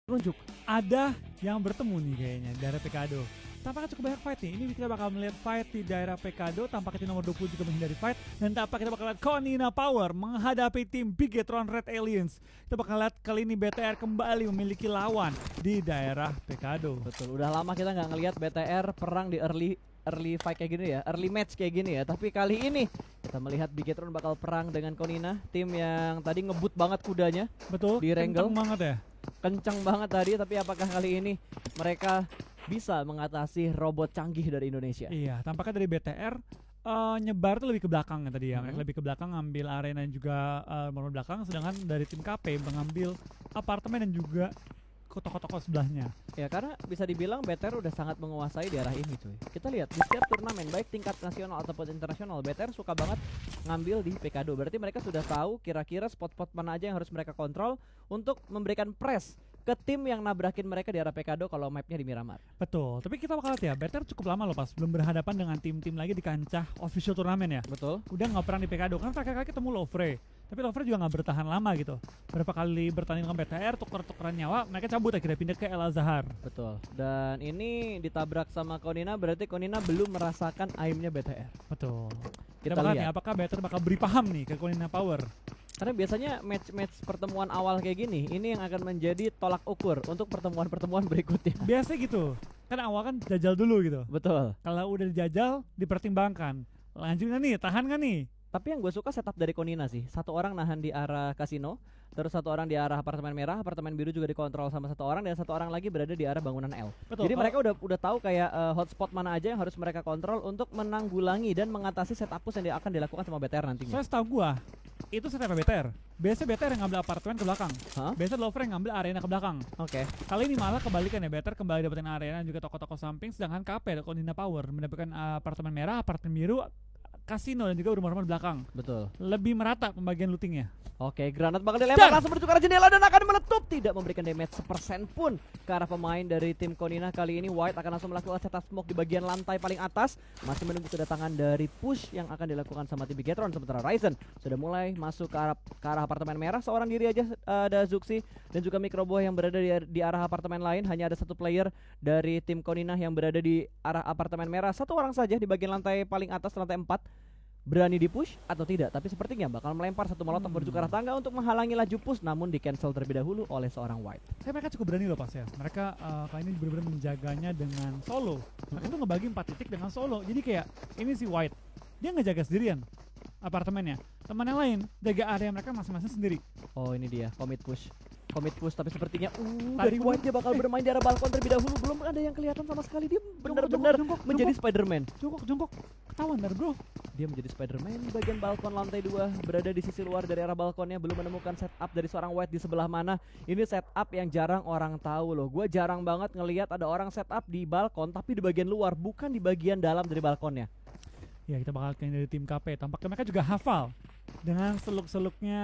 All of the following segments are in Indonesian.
Runjuk, ada yang bertemu nih kayaknya daerah Pekado. Tampaknya cukup banyak fight nih. Ini kita bakal melihat fight di daerah Pekado. Tampaknya tim nomor 20 juga menghindari fight. Dan tampaknya kita bakal lihat Konina Power menghadapi tim Bigetron Red Aliens. Kita bakal lihat kali ini BTR kembali memiliki lawan di daerah Pekado. Betul, udah lama kita nggak ngelihat BTR perang di early fight kayak gini ya, early match kayak gini ya. Tapi kali ini kita melihat Bigetron bakal perang dengan Konina, tim yang tadi ngebut banget kudanya. Betul, di Wrangle. kenceng banget ya. Kencang banget tadi, tapi apakah kali ini mereka bisa mengatasi robot canggih dari Indonesia? Iya, tampaknya dari BTR nyebar tuh lebih ke belakang ya tadi ya. Mereka lebih ke belakang ngambil arena dan juga mobil belakang, sedangkan dari tim KP mengambil apartemen dan juga toko-toko sebelahnya. Ya karena bisa dibilang BTR udah sangat menguasai daerah ini cuy. Kita lihat di setiap turnamen baik tingkat nasional ataupun internasional, BTR suka banget ngambil di Pekado. Berarti mereka sudah tahu kira-kira spot-spot mana aja yang harus mereka kontrol untuk memberikan press ke tim yang nabrakin mereka di arah Pekado kalau mapnya di Miramar. Betul, tapi kita bakal lihat ya, BTR cukup lama loh pas belum berhadapan dengan tim-tim lagi di kancah official turnamen ya. Betul. Udah nggak pernah di Pekado, kan terakhir kali ketemu Lovre. Tapi Lovre juga nggak bertahan lama gitu. Berapa kali bertanding dengan BTR, tuker-tukeran nyawa, mereka cabut akhirnya pindah ke El Azhar. Betul. Dan ini ditabrak sama Konina, berarti Konina belum merasakan aimnya BTR. Betul. Kita bakal lihat. nih, apakah BTR bakal beri paham nih ke Konina Power? Karena biasanya match-match pertemuan awal kayak gini, ini yang akan menjadi tolak ukur untuk pertemuan-pertemuan berikutnya. Biasa gitu. Kan awal kan jajal dulu gitu. Betul. Kalau udah dijajal, dipertimbangkan. Lanjut nggak nih? Tahan nggak nih? Tapi yang gue suka setup dari Konina sih. Satu orang nahan di arah kasino, terus satu orang di arah apartemen merah, apartemen biru juga dikontrol sama satu orang, dan satu orang lagi berada di arah bangunan L. Betul. Jadi mereka udah tahu kayak hotspot mana aja yang harus mereka kontrol untuk menanggulangi dan mengatasi setup push yang akan dilakukan sama BTR nantinya. Saya setahu gua itu setup BTR. Biasa BTR yang ngambil apartemen ke belakang. Hah? Biasa Lovre yang ngambil arena ke belakang. Oke. Kali ini malah kebalikan ya, BTR kembali dapetin arena dan juga toko-toko samping, sedangkan KP Konina Power mendapatkan apartemen merah, apartemen biru, kasino dan juga rumah-rumah di belakang. Betul. Lebih merata pembagian lootingnya. Oke, granat bakal dilempar langsung menuju ke arah jendela dan akan meletup, tidak memberikan damage sepersen pun ke arah pemain dari tim Konina. Kali ini White akan langsung melakukan setup smoke di bagian lantai paling atas, masih menunggu kedatangan dari push yang akan dilakukan sama tim Bigetron. Sementara Ryzen sudah mulai masuk ke arah apartemen merah. Seorang diri aja ada Zuxi dan juga Microboy yang berada di arah apartemen lain. Hanya ada satu player dari tim Konina yang berada di arah apartemen merah. Satu orang saja di bagian lantai paling atas, lantai 4. Berani di push atau tidak, tapi sepertinya bakal melempar satu molotov menuju ke arah tangga untuk menghalangi laju push, namun di cancel terlebih dahulu oleh seorang White. Mereka cukup berani loh pas ya. Mereka kali ini benar-benar menjaganya dengan solo. Mereka tuh ngebagi 4 titik dengan solo. Jadi kayak ini si White, dia ngejaga sendirian apartemennya. Teman yang lain jaga area mereka masing-masing sendiri. Oh ini dia, commit push, tapi sepertinya Tadi dari White dia bakal bermain di arah balkon terlebih dahulu. Belum ada yang kelihatan sama sekali. Dia benar-benar menjadi Spider-Man. Jongkok, ketahuan dari bro. Dia menjadi Spider-Man di bagian balkon lantai 2, berada di sisi luar dari arah balkonnya, belum menemukan setup dari seorang White di sebelah mana. Ini setup yang jarang orang tahu loh. Gue jarang banget ngelihat ada orang setup di balkon tapi di bagian luar, bukan di bagian dalam dari balkonnya. Ya kita bakal kayak dari tim KP. Tampaknya mereka juga hafal dengan seluk-seluknya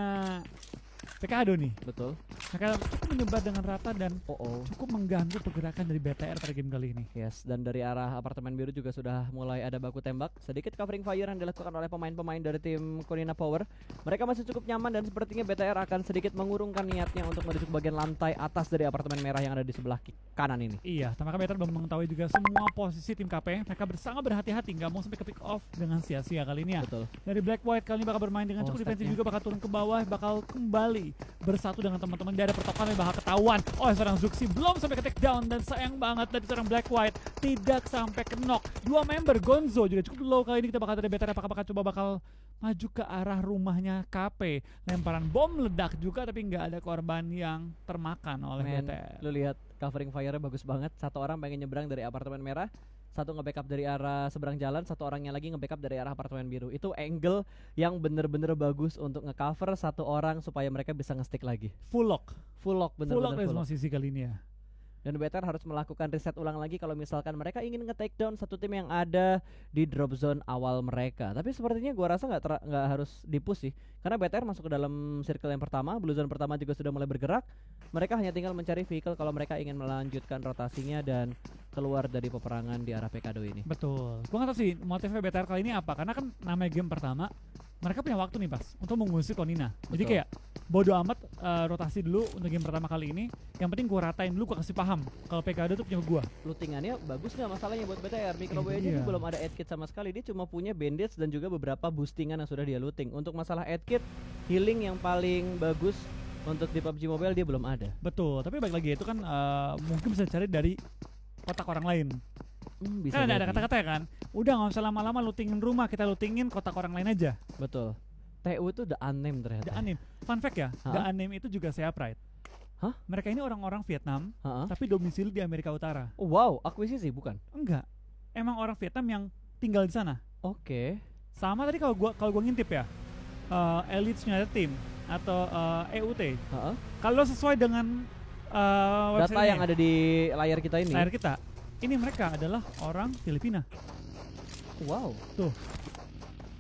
Pekado nih. Betul. Mereka cukup menyebar dengan rata dan Oh. cukup mengganggu pergerakan dari BTR pada game kali ini. Yes, dan dari arah apartemen biru juga sudah mulai ada baku tembak. Sedikit covering fire yang dilakukan oleh pemain-pemain dari tim Konina Power. Mereka masih cukup nyaman dan sepertinya BTR akan sedikit mengurungkan niatnya untuk menuju ke bagian lantai atas dari apartemen merah yang ada di sebelah kanan ini. Iya, tampaknya BTR belum mengetahui juga semua posisi tim KP. Mereka sangat berhati-hati, nggak mau sampai ke pick off dengan sia-sia kali ini ya. Betul. Dari Black White kali ini bakal bermain dengan cukup defensif juga, bakal turun ke bawah, bakal kembali bersatu dengan teman-teman. Dia ada pertokohan yang bakal ketahuan oleh seorang Zuxi, belum sampai ke take down, dan sayang banget dari seorang Black White tidak sampai ke knock. Dua member Gonzo juga cukup low kali ini. Kita bakal dari BTR apakah bakal maju ke arah rumahnya KP. Lemparan bom meledak juga tapi nggak ada korban yang termakan oleh BTR. Lu lihat covering fire-nya bagus banget. Satu orang pengen nyebrang dari apartemen merah, satu nge-backup dari arah seberang jalan, satu orangnya lagi nge-backup dari arah apartemen biru. Itu angle yang bener-bener bagus untuk nge-cover satu orang supaya mereka bisa nge-stick lagi. Full lock Bener-bener dari full semua lock. sisi kali ini ya. Dan BTR harus melakukan reset ulang lagi kalau misalkan mereka ingin nge-take down satu tim yang ada di drop zone awal mereka. Tapi sepertinya gua rasa nggak harus di-push sih. Karena BTR masuk ke dalam circle yang pertama, blue zone pertama juga sudah mulai bergerak. Mereka hanya tinggal mencari vehicle kalau mereka ingin melanjutkan rotasinya, dan keluar dari peperangan di arah Pekado ini. Betul. Gue gak tau sih motifnya BTR kali ini apa, karena kan namanya game pertama, mereka punya waktu nih pas untuk mengusir Konina. Jadi Betul. kayak bodo amat rotasi dulu untuk game pertama kali ini. Yang penting gue ratain dulu, gue kasih paham kalau PKD tuh punya gue. Lootingannya bagus nggak masalahnya buat BTR? Microwave aja Iya. dia belum ada add kit sama sekali, dia cuma punya bandage dan juga beberapa boostingan yang sudah dia looting. Untuk masalah add kit, healing yang paling bagus untuk di PUBG Mobile dia belum ada. Betul, tapi balik lagi itu kan mungkin bisa cari dari kotak orang lain. Bisa Kan ada jadi. kata-kata ya kan, udah nggak usah lama-lama lootingin rumah, kita lootingin kotak orang lain aja. Betul. TU itu the unnamed ternyata. The Unnamed, fun fact ya, The Hah? Unnamed itu juga Sea Pride. Hah? Mereka ini orang-orang Vietnam, Ha-ha. tapi domisili di Amerika Utara. Oh, wow, akuisisi bukan? Enggak, emang orang Vietnam yang tinggal di sana. Oke. Sama tadi kalau gua ngintip ya, Elite United Team atau EUT. Ha-ha. Kalau sesuai dengan Data yang ada di layar kita ini. layar kita, ini mereka adalah orang Filipina, Wow. Tuh.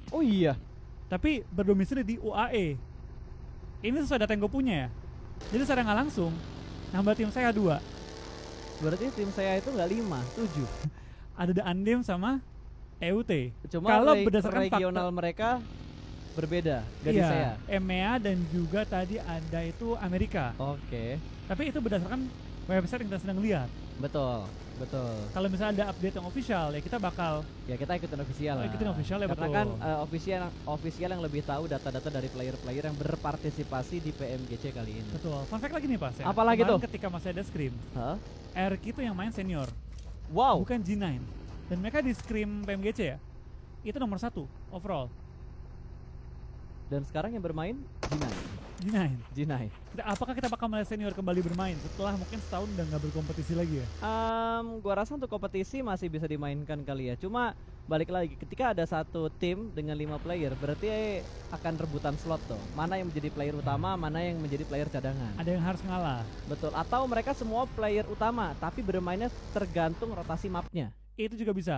Oh iya. tapi berdomisili di UAE. Ini sesuai data yang gue punya ya. Jadi secara nggak langsung nambah tim saya 2. Berarti tim saya itu nggak 5, 7. Ada The Unnamed sama EUT. Cuma Kalau berdasarkan regional mereka berbeda dari iya, saya. EMEA dan juga tadi ada itu Amerika. Oke. Tapi itu berdasarkan website yang kita sedang lihat. Betul. Betul. Kalau misalnya ada update yang official ya kita bakal Ya kita ikutin official lah. ikutin official ya, Karena betul. kan official yang lebih tahu data-data dari player-player yang berpartisipasi di PMGC kali ini. betul. Fun fact lagi nih Pas ya. Apalagi Kemarin tuh? ketika masih ada Scream, Hah? RQ itu yang main senior, Wow. bukan G9. Dan mereka di Scream PMGC ya, itu nomor 1 overall. Dan sekarang yang bermain G9. G9. Apakah kita bakal melihat senior kembali bermain setelah mungkin setahun udah nggak berkompetisi lagi ya? Gua rasa untuk kompetisi masih bisa dimainkan kali ya. Cuma balik lagi ketika ada satu tim dengan 5 player berarti akan rebutan slot tuh. Mana yang menjadi player utama, mana yang menjadi player cadangan. Ada yang harus ngalah. Betul. Atau mereka semua player utama tapi bermainnya tergantung rotasi mapnya. Itu juga bisa.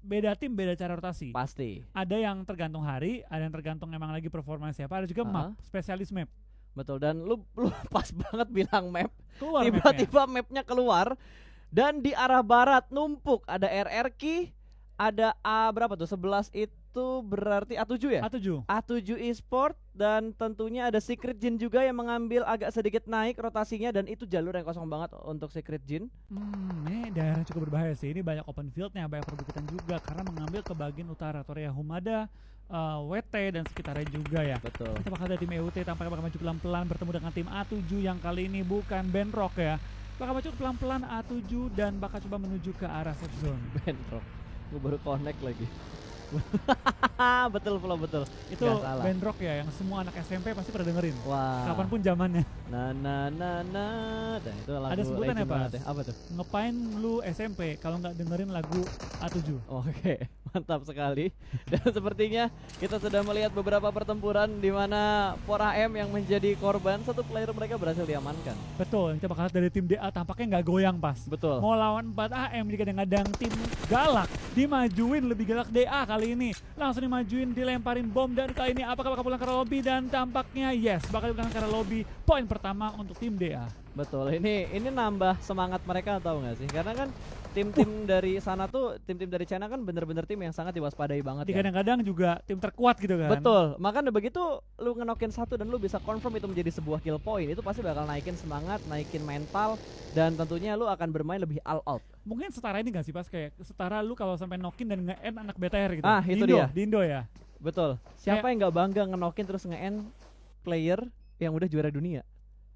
Beda tim beda cara rotasi. Pasti. Ada yang tergantung hari, ada yang tergantung emang lagi performa siapa, ada juga map, spesialis map. Betul. Dan lu pas banget bilang map. Keluar mapnya. Tiba-tiba mapnya keluar dan di arah barat numpuk ada RRQ, ada A berapa tuh? 11 itu berarti A7 ya? A7. A7 Esport dan tentunya ada Secret Jin juga yang mengambil agak sedikit naik rotasinya dan itu jalur yang kosong banget untuk Secret Jin. Ini daerah cukup berbahaya sih. Ini banyak open fieldnya, banyak perbukitan juga karena mengambil ke bagian utara Torea Humada, WT dan sekitarnya juga ya. Betul. Kita bakal ada tim EUT tampaknya bakal maju pelan-pelan bertemu dengan tim A7 yang kali ini bukan Benrock ya. Bakal maju pelan-pelan A7 dan bakal coba menuju ke arah safe zone. Bentrok. Gue baru connect lagi. Betul Flo, betul. Itu Nggak salah. Benrock ya yang semua anak SMP pasti pernah dengerin. Wah. Kapanpun zamannya. Na. Dan itu lagu Ada sebutan ya, legend Pas? banget ya. Apa tuh? Ngapain lu SMP kalau nggak dengerin lagu A7? Oke, mantap sekali. Dan sepertinya kita sudah melihat beberapa pertempuran di mana 4AM yang menjadi korban, satu player mereka berhasil diamankan. Betul, kita bakal lihat dari tim DA tampaknya nggak goyang Pas. Betul. Mau lawan 4AM di kadang-kadang tim galak dimajuin lebih galak DA kali ini, langsung dimajuin dilemparin bom dan kali ini apakah bakal pulang ke lobby dan tampaknya yes bakal pulang ke lobby. Poin pertama untuk tim DA. Betul. Ini nambah semangat mereka, tahu nggak sih? Karena kan tim-tim dari sana tuh, tim-tim dari China kan bener-bener tim yang sangat diwaspadai banget Di ya. kadang-kadang juga tim terkuat gitu kan. Betul. Makanya begitu lu ngenokin satu dan lu bisa confirm itu menjadi sebuah kill point, itu pasti bakal naikin semangat, naikin mental, dan tentunya lu akan bermain lebih all out. Mungkin setara ini gak sih Pas, kayak setara lu kalau sampai nokin dan nge-end anak BTR gitu. Ah, Di itu Indo, dia. Di Indo ya. Betul. Siapa yang nggak bangga ngenokin terus nge-end player yang udah juara dunia?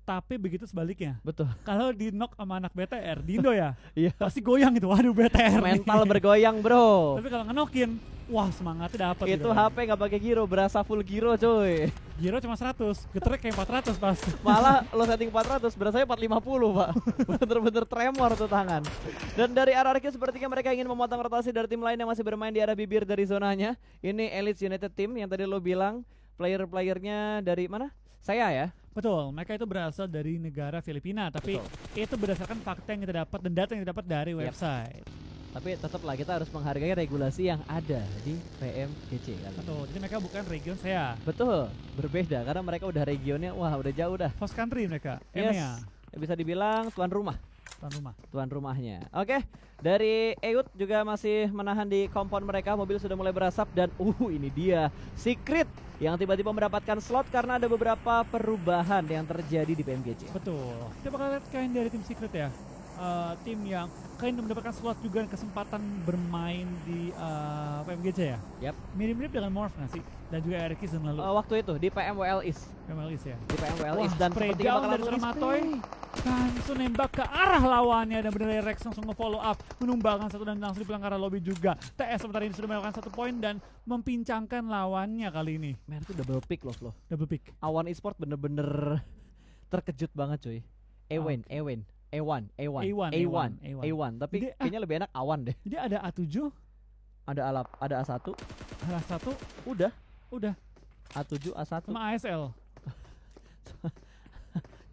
Tapi begitu sebaliknya. Betul. Kalau di knock sama anak BTR di Indo ya, Iya. pasti goyang gitu. Waduh BTR. nih. Mental bergoyang, bro. Tapi kalau ngenokin, wah semangatnya dapat. Itu HP nggak pakai giro, berasa full giro, coy. Giro cuma 100, getrek kayak 400 Pas. Malah lo setting 400, berasanya 450, Pak. Bener-bener tremor tuh tangan. Dan dari RRQ sepertinya mereka ingin memotong rotasi dari tim lain yang masih bermain di arah bibir dari zonanya. Ini Elite United Team yang tadi lo bilang player-playernya dari mana? Saya ya. Betul, mereka itu berasal dari negara Filipina, tapi itu berdasarkan fakta yang kita dapat dan data yang kita dapat dari website. Tapi tetaplah kita harus menghargai regulasi yang ada di PMGC kali ini. Betul, jadi mereka bukan region saya. Betul, berbeda karena mereka udah regionnya, wah udah jauh dah. Host country mereka, Yes. EMEA. Bisa dibilang tuan rumah. tuan rumah. tuan rumahnya. Oke, dari Eut juga masih menahan di kompon mereka. Mobil sudah mulai berasap dan ini dia Secret yang tiba-tiba mendapatkan slot karena ada beberapa perubahan yang terjadi di PMGC. Betul. Kita bakal lihat kain dari tim Secret ya. Tim yang kain mendapatkan slot juga dan kesempatan bermain di PMGC ya. Yap. Mirip-mirip dengan Morph nggak sih? Dan juga Eric season lalu. Waktu itu di PMWL East. PML East ya. Di PMWL Wah, East dan spray sepertinya down bakal dari langsung seorang di-spray. Matoy. Langsung nembak ke arah lawannya dan benar Rex langsung nge-follow up, menumbangkan satu dan langsung dipulang ke arah lobby juga. TS sementara ini sudah melakukan 1 poin dan mempincangkan lawannya kali ini. Men, itu double pick loh. Double pick. Awan Esport bener-bener terkejut banget cuy. A1. Tapi Jadi, kayaknya lebih enak Awan deh. Jadi ada A7, Ada A1, salah satu, udah udah A7, A1. sama ASL.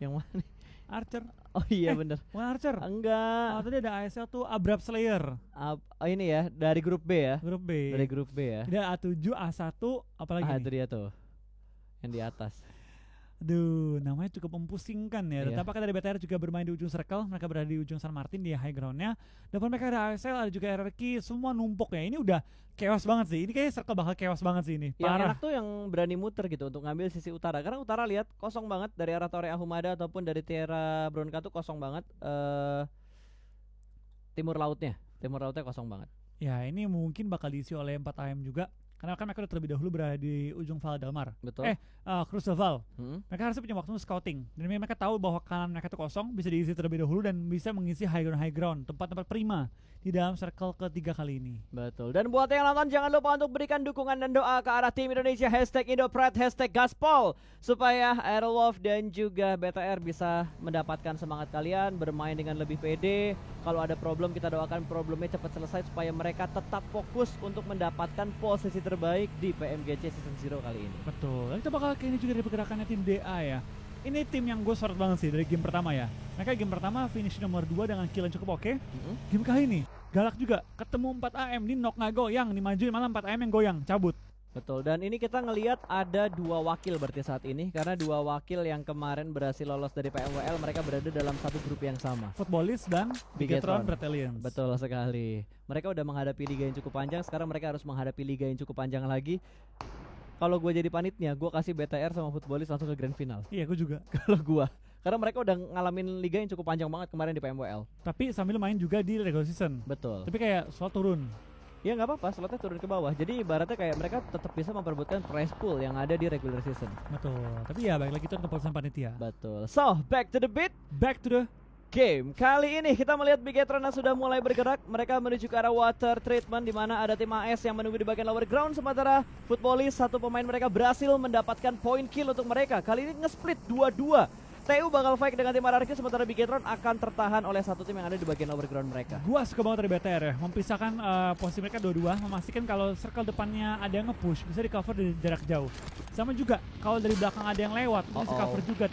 Yang mana nih? Archer. Oh iya bener. Bukan Archer. Enggak. Tadi ada ASL tuh Abrap Slayer, Ini ya dari grup B ya. grup B. Dari grup B ya. Jadi A7, A1, apalagi nih? Itu dia tuh. Yang di atas. Aduh, namanya cukup mempusingkan ya. Iya. Dan tampaknya dari BTR juga bermain di ujung circle. Mereka berada di ujung San Martin di high groundnya. Depan mereka ada ASL, ada juga RRQ. Semua numpuk ya. Ini udah chaos banget sih. Ini kayaknya circle bakal chaos banget sih ini. Yang Parah. enak tuh yang berani muter gitu untuk ngambil sisi utara. Karena utara lihat kosong banget dari arah Torre Ahumada ataupun dari Tierra Bronca tuh kosong banget. Timur lautnya kosong banget. Ya, ini mungkin bakal diisi oleh 4 AM juga. Karena kan mereka udah terlebih dahulu berada di ujung Val Delmar. Betul. Crucible. Hmm. Mereka harusnya punya waktu untuk scouting. Dan mereka tahu bahwa kanan mereka itu kosong, bisa diisi terlebih dahulu dan bisa mengisi high ground, tempat-tempat prima di dalam circle ketiga kali ini. Betul. Dan buat yang nonton jangan lupa untuk berikan dukungan dan doa ke arah tim Indonesia #Indoprat #Gaspol supaya Aerowolf dan juga BTR bisa mendapatkan semangat kalian bermain dengan lebih pede. Kalau ada problem kita doakan problemnya cepat selesai supaya mereka tetap fokus untuk mendapatkan posisi terbaik di PMGC Season 0 kali ini. Betul. Dan kita bakal kayak ini juga dari pergerakannya tim DA ya. Ini tim yang gue sorot banget sih dari game pertama ya. Mereka game pertama finish nomor 2 dengan kill yang cukup oke. Game kali ini galak juga. Ketemu 4 AM, di knock nggak goyang, dimajuin malah 4 AM yang goyang, cabut. Betul, dan ini kita ngelihat ada 2 wakil berarti saat ini. Karena 2 wakil yang kemarin berhasil lolos dari PMWL, mereka berada dalam satu grup yang sama. Footballist dan Bigetron. Bigetron Brazilians. Betul sekali. Mereka udah menghadapi liga yang cukup panjang, sekarang mereka harus menghadapi liga yang cukup panjang lagi. Kalau gue jadi panitnya, gue kasih BTR sama Footballist langsung ke grand final. Iya, gue juga. Kalau gue, karena mereka udah ngalamin liga yang cukup panjang banget kemarin di PMWL. Tapi sambil main juga di regular season. Betul. Tapi kayak soal turun. Ya nggak apa-apa, slotnya turun ke bawah. Jadi ibaratnya kayak mereka tetap bisa memperebutkan prize pool yang ada di regular season. Betul. Tapi ya balik lagi itu keputusan panitia. Betul. So, back to the beat. Back to the Game. Kali ini kita melihat Bigetron sudah mulai bergerak. Mereka menuju ke arah water treatment di mana ada tim AS yang menunggu di bagian lower ground, sementara Footballist satu pemain mereka berhasil mendapatkan point kill untuk mereka. Kali ini nge-split 2-2. TU bakal fight dengan tim RRQ, sementara Bigetron akan tertahan oleh satu tim yang ada di bagian lower ground mereka. Gua suka banget dari BTR ya, mempisahkan posisi mereka dua-dua, memastikan kalau circle depannya ada yang nge-push, bisa di-cover dari jarak jauh. Sama juga, kalau dari belakang ada yang lewat, bisa cover juga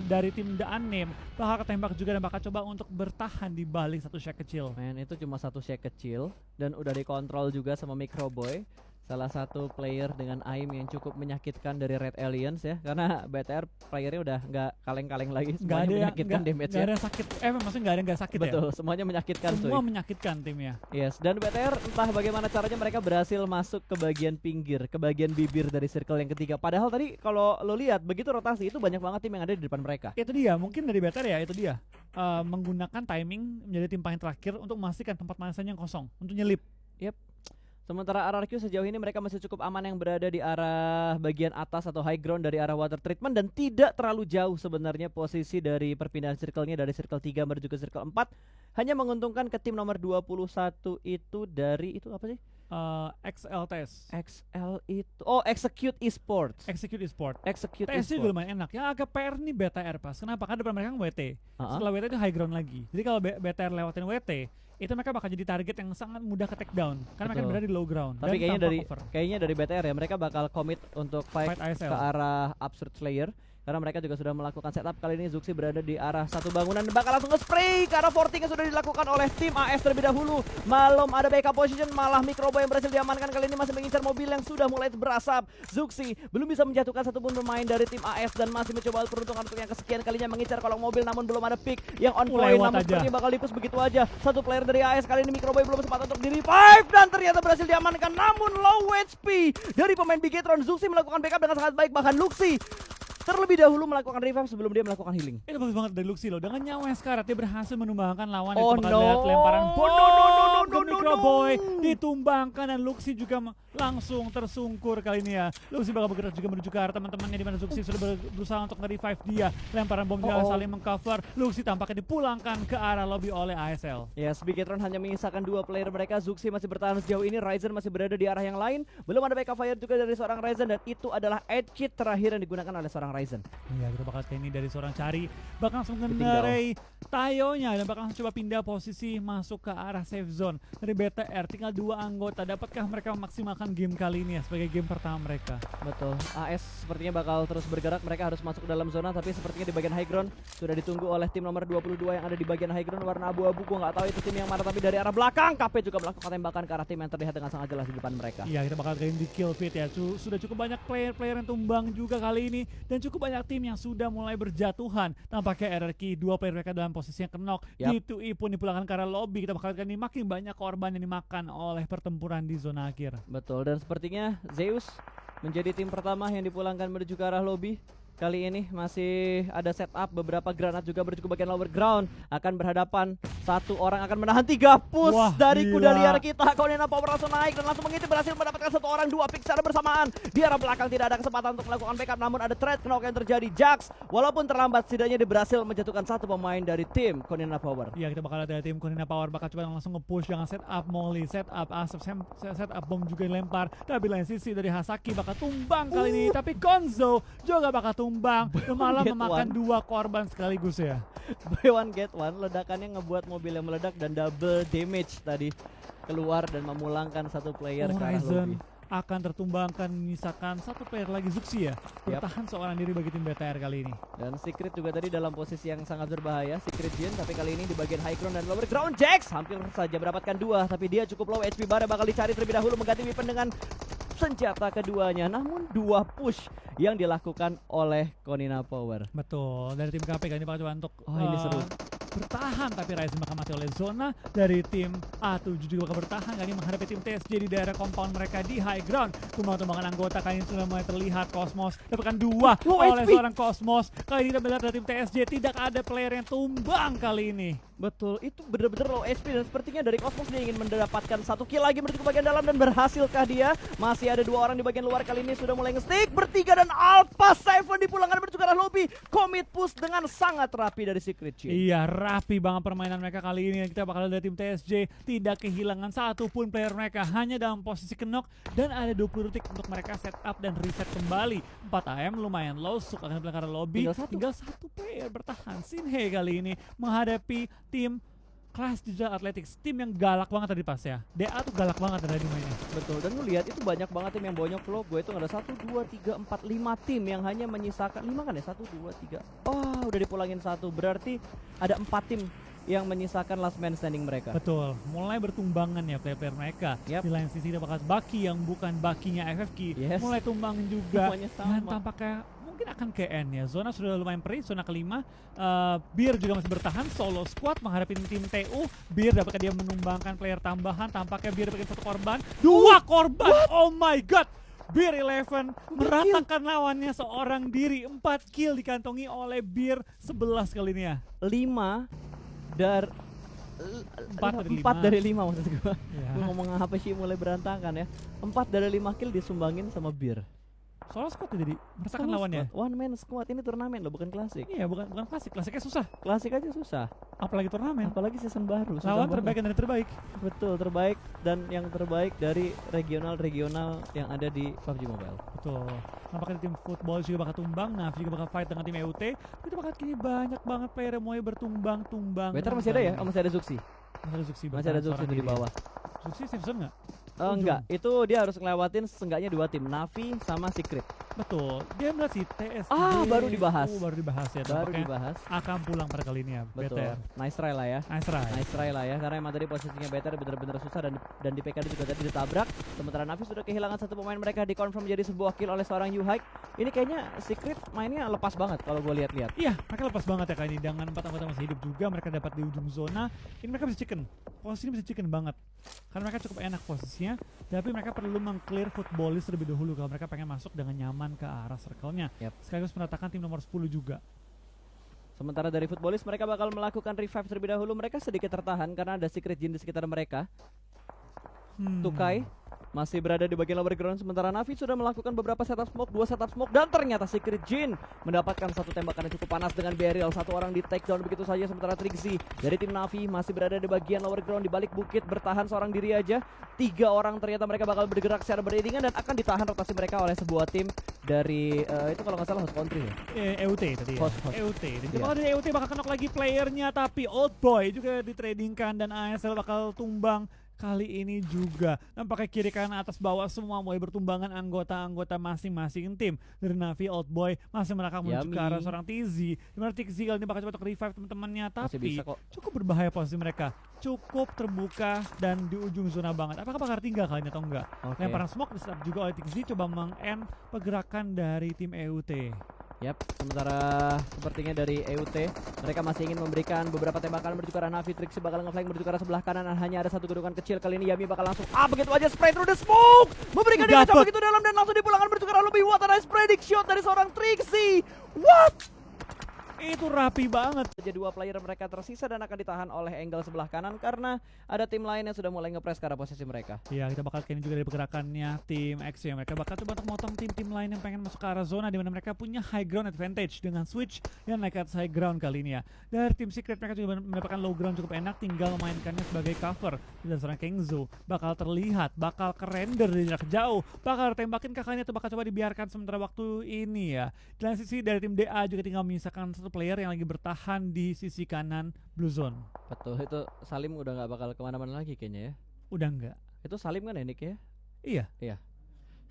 dari tim The Unnamed. Bakal ketembak juga dan bakal coba untuk bertahan di balik satu shack kecil. Men, itu cuma satu shack kecil dan udah dikontrol juga sama Microboy. Salah satu player dengan aim yang cukup menyakitkan dari Red Aliens ya. Karena BTR playernya udah nggak kaleng-kaleng lagi, semuanya menyakitkan damage-nya. Gak ada yang sakit, maksudnya gak ada yang gak sakit. Betul, ya? semuanya menyakitkan Semua cuy. menyakitkan timnya. Yes, dan BTR entah bagaimana caranya mereka berhasil masuk ke bagian pinggir, ke bagian bibir dari circle yang ketiga. Padahal tadi kalau lo lihat begitu rotasi itu banyak banget tim yang ada di depan mereka. Itu dia, mungkin dari BTR ya, itu dia. Menggunakan timing menjadi tim paling terakhir untuk memastikan tempat manasanya yang kosong, untuk nyelip. Yep. Sementara RRQ sejauh ini mereka masih cukup aman yang berada di arah bagian atas atau high ground dari arah water treatment dan tidak terlalu jauh sebenarnya posisi dari perpindahan circle-nya dari circle 3 menuju ke circle 4. Hanya menguntungkan ke tim nomor 21 itu dari itu apa sih? XL Test. XL itu. Oh, Execute Esports. Execute Esport. Execute TS juga Esports. lumayan enak. Yang agak PR nih BTR pas. Kenapa? Karena depan mereka kan WT. Uh-huh. Setelah WT itu high ground lagi. Jadi kalau BTR lewatin WT, itu mereka bakal jadi target yang sangat mudah ke take down. Karena mereka Betul. berada di low ground. Tapi dan kayaknya tanpa cover. dari BTR ya mereka bakal commit untuk fight Fight ASL. ke arah Absurd Slayer karena mereka juga sudah melakukan setup. Kali ini Zuxi berada di arah satu bangunan dan bakal langsung nge-spray karena fortingnya sudah dilakukan oleh tim AS terlebih dahulu. Belum ada backup position, malah Microboy yang berhasil diamankan kali ini masih mengincar mobil yang sudah mulai berasap. Zuxi belum bisa menjatuhkan satupun pemain dari tim AS dan masih mencoba peruntungan untuk yang kesekian kalinya mengincar kolong mobil, namun belum ada pick yang on point, namun sepertinya bakal dipus begitu aja. Satu player dari AS kali ini Microboy belum sempat untuk di-revive dan ternyata berhasil diamankan, namun low HP dari pemain Bigetron. Zuxi melakukan backup dengan sangat baik, bahkan Luxi terlebih dahulu melakukan revive sebelum dia melakukan healing. Itu bagus banget dari Luxi loh. Dengan nyawa yang sekarat dia berhasil menumbangkan lawan. Oh itu bakal no. lihat lemparan bom No. ke Microboy, ditumbangkan dan Luxi juga langsung tersungkur kali ini ya. Luxi bakal bergerak juga menuju ke arah teman-temannya di mana Zuxi sudah berusaha untuk nge-revive dia. Lemparan bom juga saling mengcover. Luxi tampaknya dipulangkan ke arah lobby oleh ASL. Yes, Bigetron hanya menyisakan 2 player mereka. Zuxi masih bertahan sejauh ini, Ryzen masih berada di arah yang lain. Belum ada backup fire juga dari seorang Ryzen dan itu adalah edge kit terakhir yang digunakan oleh seorang Ryzen. Ya, kita bakal ini dari seorang Cari bakal langsung mengendarai Tayonya dan bakal langsung coba pindah posisi masuk ke arah safe zone dari BTR. Tinggal 2 anggota, dapatkah mereka memaksimalkan game kali ini ya sebagai game pertama mereka? Betul, AS sepertinya bakal terus bergerak. Mereka harus masuk ke dalam zona, tapi sepertinya di bagian high ground sudah ditunggu oleh tim nomor 22 yang ada di bagian high ground warna abu-abu. Gua nggak tahu itu tim yang mana, tapi dari arah belakang KP juga melakukan tembakan ke arah tim yang terlihat dengan sangat jelas di depan mereka. Iya, kita bakal kali ini di kill feed ya. Sudah cukup banyak player-player yang tumbang juga kali ini dan cukup banyak tim yang sudah mulai berjatuhan. Tampaknya RRQ 2 player mereka dalam posisi yang kenok. G2E pun dipulangkan ke arah lobby. Kita bakal kali ini makin banyak korban yang dimakan oleh pertempuran di zona akhir. Betul, dan sepertinya Zeus menjadi tim pertama yang dipulangkan menuju ke arah lobby. Kali ini masih ada setup, beberapa granat juga menuju ke bagian lower ground. Akan berhadapan, satu orang akan menahan 3 push. Wah, dari gila. kuda liar kita. Konina Power langsung naik dan langsung mengintip, berhasil mendapatkan 1 orang, 2 pick secara bersamaan. Di arah belakang tidak ada kesempatan untuk melakukan backup, namun ada threat knock yang terjadi. Jax walaupun terlambat, setidaknya dia berhasil menjatuhkan 1 pemain dari tim Konina Power. Iya, kita bakal ada tim Konina Power bakal coba langsung nge-push dengan setup molly, setup asap, setup bom juga dilempar. Tapi lain sisi dari Hasaki bakal tumbang kali ini, tapi Gonzo juga bakal tumbang. Malah memakan 2 korban sekaligus ya. Buy one get one, ledakannya ngebuat mobil yang meledak dan double damage tadi keluar dan memulangkan 1 player ke arah Ryzen lobby. akan tertumbangkan, menyisakan 1 player lagi Zuxi ya. Bertahan seorang diri bagi tim BTR kali ini. Dan Secret juga tadi dalam posisi yang sangat berbahaya, Secret Jin, tapi kali ini di bagian high ground dan lower ground. Jax hampir saja mendapatkan 2, tapi dia cukup low HP. Bara bakal dicari terlebih dahulu mengganti weapon dengan senjata keduanya, namun 2 push yang dilakukan oleh Konina Power. Betul, dari tim KP kali ini bakal coba untuk ini seru. bertahan, tapi Ryzen bakal mati oleh zona. Dari tim A7 juga bakal bertahan kali ini menghadapi tim TSJ di daerah compound mereka di high ground. Tumbang-tumbangan anggota kali ini sudah mulai terlihat. Cosmos dapatkan 2 oleh seorang Cosmos. Kali ini kita melihat dari tim TSJ tidak ada player yang tumbang kali ini. Betul, itu benar-benar low HP dan sepertinya dari Cosmos dia ingin mendapatkan 1 kill lagi menuju ke bagian dalam, dan berhasilkah dia? Masih ada 2 orang di bagian luar, kali ini sudah mulai nge-stick bertiga dan Alpha Seven dipulangkan menuju ke arah lobby. Commit push dengan sangat rapi dari Secret Jin. Iya, rapi banget permainan mereka kali ini. Kita bakal lihat tim TSJ tidak kehilangan 1 pun player mereka, hanya dalam posisi kenok dan ada 20 detik untuk mereka setup dan reset kembali. 4 AM lumayan low, Suk akan pulang ke arah lobby. Tinggal 1 player bertahan. Sinhe kali ini menghadapi tim Clash Digital Athletics, tim yang galak banget tadi pas ya. DA tuh galak banget tadi mainnya. Betul, dan lu lihat itu banyak banget tim yang bonyok loh. Gue itu ada 1, 2, 3, 4, 5 tim yang hanya menyisakan 5 kan ya? 1, 2, 3. Oh, udah dipulangin 1. Berarti ada 4 tim yang menyisakan last man standing mereka. Betul, mulai bertumbangan ya player-player mereka. Di lain sisi ada bakal Baki yang bukan Bakinya FFQ, mulai tumbang juga. Dan tampaknya mungkin akan ke N ya. Zona sudah lumayan perih, zona kelima. Beer juga masih bertahan, solo squad menghadapi tim TU. Beer dapat dia menumbangkan player tambahan. Tampaknya Beer dapat 1 korban, 2 korban. Oh my god. Beer 11 meratakan lawannya seorang diri. 4 kill dikantongi oleh Beer 11 kali ini ya. 4 dari 5 maksud gue. Gue ngomong apa sih, mulai berantakan ya. 4 dari 5 kill disumbangin sama Beer. Solo squad jadi merasakan lawannya. One man squad, ini turnamen loh, bukan klasik. Iya, bukan klasik. Klasiknya susah. Klasik aja susah. Apalagi turnamen. Apalagi season baru. Lawan terbaik dari terbaik. Betul, terbaik dan yang terbaik dari regional yang ada di PUBG Mobile. Betul. Nampaknya tim football juga bakal tumbang. Navi juga bakal fight dengan tim EUT. Itu bakal kini banyak banget player yang mulai bertumbang-tumbang. Better masih ada ya? Oh, masih ada Zuxi. Masih ada Zuxi di bawah. Zuxi safe zone nggak? Enggak, itu dia harus ngelewatin seenggaknya 2 tim, Navi sama Secret. Betul, dia melihat si TSD. Baru dibahas. Baru dibahas ya. Baru tampaknya dibahas. akan pulang pada kali ini ya. Betul. BTR. Nice try lah ya. Nice try. Nice try lah ya, karena emang tadi posisinya BTR bener-bener susah dan di PKD juga tadi ditabrak. Sementara Navi sudah kehilangan satu pemain mereka, dikonfirm menjadi sebuah kill oleh seorang Yuhike. Ini kayaknya Secret mainnya lepas banget kalau gue lihat-lihat. Iya, mereka lepas banget ya kali ini. Dengan 4 anggota masih hidup juga, mereka dapat di ujung zona. Ini mereka bisa chicken. Posisinya bisa chicken banget. Karena mereka cukup enak posisinya, tapi mereka perlu meng-clear footballist terlebih dahulu kalau mereka pengen masuk dengan nyaman ke arah circle-nya. Yep. Sekaligus meratakan tim nomor 10 juga. Sementara dari footballist mereka bakal melakukan revive terlebih dahulu. Mereka sedikit tertahan karena ada Secret Jin di sekitar mereka. Tukai masih berada di bagian lower ground, sementara Navi sudah melakukan beberapa setup smoke, 2 setup smoke, dan ternyata Secret Jin mendapatkan satu tembakan yang cukup panas dengan barrel. Satu orang di take down begitu saja, sementara Trixie dari tim Navi masih berada di bagian lower ground di balik bukit, bertahan seorang diri aja. 3 orang ternyata mereka bakal bergerak secara beriringan dan akan ditahan rotasi mereka oleh sebuah tim dari itu kalau nggak salah host country ya. EUT tadi ya. Host. EUT. Dan Iya. bakal dari EUT bakal knock lagi playernya, tapi Old Boy juga ditradingkan dan ASL bakal tumbang. Kali ini juga nampaknya kiri kanan atas bawah semua mulai bertumbangan anggota-anggota masing-masing tim. Dari Navi, Old Boy masih merangkak menuju ke arah seorang TZ. Dimana TZ kali ini bakal coba untuk revive teman-temannya, Masih tapi bisa kok. cukup berbahaya posisi mereka. Cukup terbuka dan di ujung zona banget. Apakah bakal tinggal kali ini atau enggak? Oke. Lemparan smoke di-setup juga oleh TZ, coba meng-end pergerakan dari tim EUT. Yap, sementara sepertinya dari EUT mereka masih ingin memberikan beberapa tembakan menuju ke arah Navi. Trixie bakal nge-flank menuju ke arah sebelah kanan dan hanya ada satu gedungan kecil. Kali ini Yami bakal langsung begitu aja spray through the smoke, memberikan damage Dapet. begitu dalam dan langsung dipulangkan menuju ke arah lobby. What a nice predict shot dari seorang Trixie. What? Itu rapi banget. Saja 2 player mereka tersisa dan akan ditahan oleh angle sebelah kanan karena ada tim lain yang sudah mulai nge-press ke arah posisi mereka. Ya, kita bakal kayaknya juga dari pergerakannya tim X ya. Mereka bakal coba untuk motong tim-tim lain yang pengen masuk ke arah zona di mana mereka punya high ground advantage dengan switch yang naik ke atas high ground kali ini ya. Dari tim Secret mereka juga mendapatkan low ground cukup enak, tinggal memainkannya sebagai cover. Dan seorang Kengzo bakal terlihat, bakal kerender dari jarak jauh, bakal tembakin kakaknya atau bakal coba dibiarkan sementara waktu ini ya. Dan sisi dari tim DA juga tinggal menyisakan satu player yang lagi bertahan di sisi kanan blue zone. Betul, itu Salim udah nggak bakal kemana-mana lagi kayaknya ya. Udah enggak? Itu Salim kan ya Nick ya? Iya. Iya.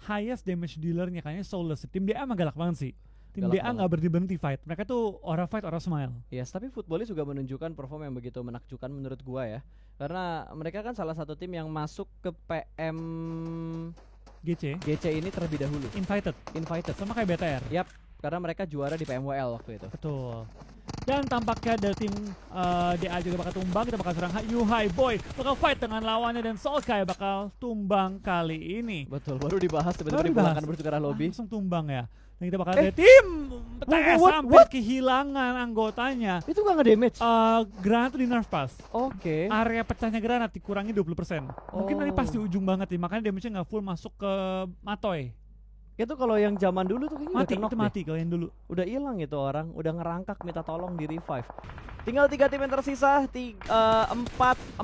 Highest damage dealernya kayaknya Soulless. Tim DA emang galak banget sih. Tim Galak DA banget. nggak berhenti fight. Mereka tuh ora fight, ora smile. Yes, tapi Footballist juga menunjukkan perform yang begitu menakjubkan menurut gua ya. Karena mereka kan salah satu tim yang masuk ke PM GC ini terlebih dahulu. Invited. Sama kayak BTR. Yap, karena mereka juara di PMWL waktu itu. Betul. Dan tampaknya dari tim DA juga bakal tumbang. Kita bakal serang Yuhai Boy bakal fight dengan lawannya dan Solkai bakal tumbang kali ini. Betul, baru dibahas tiba-tiba Baru dibahas. dipulangkan menuju ke arah lobby. Langsung tumbang ya. Dan kita bakal ada tim TS what? sampai kehilangan anggotanya. Itu gak nge-damage. Granat tuh di nerf pas. Oke. Area pecahnya granat dikurangi 20%. Mungkin tadi pas di Oh. ujung banget nih, makanya damage-nya nggak full masuk ke Matoy. Itu kalau yang zaman dulu tuh kayaknya Mati, udah knock itu deh. mati kalau yang dulu. Udah hilang itu orang, udah ngerangkak minta tolong di revive. Tinggal 3 tim yang tersisa, 4-4-2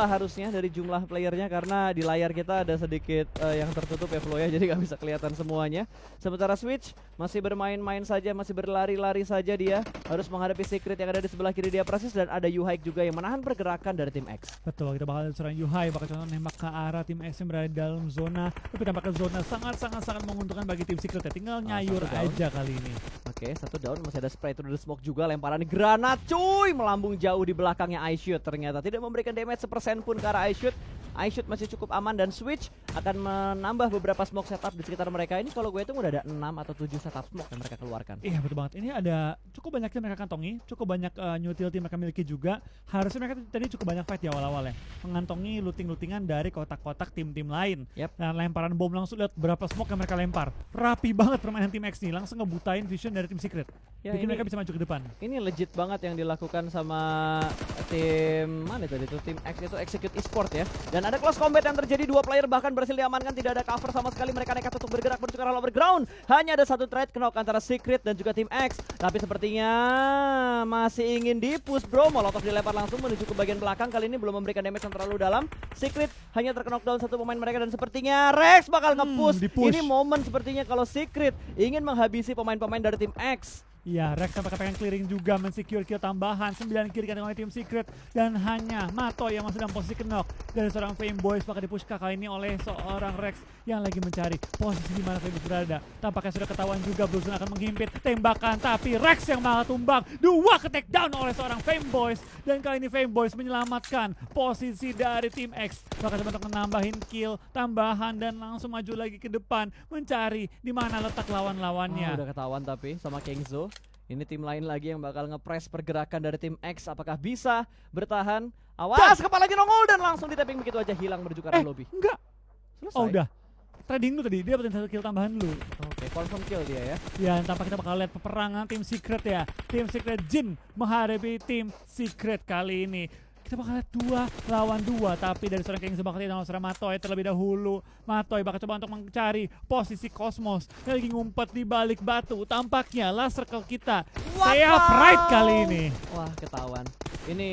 harusnya dari jumlah playernya karena di layar kita ada sedikit yang tertutup ya flow ya, jadi nggak bisa kelihatan semuanya. Sementara Switch masih bermain-main saja, masih berlari-lari saja dia, harus menghadapi Secret yang ada di sebelah kiri dia persis dan ada Yuhike juga yang menahan pergerakan dari tim X. Betul, kita bakal serang Yuhai, bakal contoh nembak ke arah tim X yang berada di dalam zona. Tapi tampaknya zona sangat menguntungkan bagi tim Secret ya. Tinggal nyayur satu down. aja kali ini. Oke, 1 down, masih ada spray through the smoke juga, lemparan granat cuy, melambung jauh di belakangnya iShoot, ternyata tidak memberikan damage sepersen pun ke arah iShoot. iShoot masih cukup aman dan Switch akan menambah beberapa smoke setup di sekitar mereka. Ini kalau gue hitung udah ada 6 atau 7 setup smoke yang mereka keluarkan. Iya betul banget, ini ada cukup banyak yang mereka kantongi, cukup banyak new utility mereka miliki juga. Harusnya mereka tadi cukup banyak fight di awal-awal ya, mengantongi looting-lootingan dari kotak-kotak tim-tim lain. Yep. Dan lemparan bom langsung, lihat berapa smoke yang mereka lempar. Rapi banget permainan tim X nih, langsung ngebutain vision dari tim Secret. Ya, Bikin ini- mereka bisa maju ke depan. Ini legit banget yang dilakukan sama tim mana tadi itu, tim X itu Execute Esport ya. Dan ada close combat yang terjadi, 2 player bahkan berhasil diamankan, tidak ada cover sama sekali, mereka nekat untuk bergerak menuju ke arah lower ground. Hanya ada satu trade knock antara Secret dan juga tim X, tapi sepertinya masih ingin di-push bro. Molotov dilempar langsung menuju ke bagian belakang, kali ini belum memberikan damage yang terlalu dalam. Secret hanya terkena knockdown satu pemain mereka dan sepertinya Rex bakal nge-push. di-push. Ini momen sepertinya kalau Secret ingin menghabisi pemain-pemain dari tim X. Ya, Rex sampai pengen clearing juga, mensecure kill tambahan 9 kill dikandung oleh tim Secret dan hanya Matoy yang masih dalam posisi knock dari seorang Fame Boys bakal dipush kali ini oleh seorang Rex yang lagi mencari posisi di mana Fame Boys berada. Tampaknya sudah ketahuan juga Bluezone akan menghimpit tembakan, tapi Rex yang malah tumbang. 2 ke take down oleh seorang Fame Boys dan kali ini Fame Boys menyelamatkan posisi dari tim X. Bahkan untuk menambahin kill tambahan dan langsung maju lagi ke depan mencari di mana letak lawan-lawannya. Udah ketahuan tapi sama Kengzo. Ini tim lain lagi yang bakal nge-press pergerakan dari tim X. Apakah bisa bertahan? Awas, kepala lagi nongol dan langsung di tapping begitu aja hilang menuju ke arah lobby. Enggak. Selesai. Oh udah. Trading lu tadi, dia dapetin 1 kill tambahan lu. Oke, confirm kill dia ya. Ya, tanpa kita bakal lihat peperangan tim Secret ya. Tim Secret Jin menghadapi tim Secret kali ini. Kita bakal lihat 2 lawan 2, tapi dari seorang Kengzo bakal tidak seorang Matoy terlebih dahulu. Matoy bakal coba untuk mencari posisi Cosmos. Dia lagi ngumpet di balik batu. Tampaknya last circle kita. Saya right kali ini. Wah, ketahuan. Ini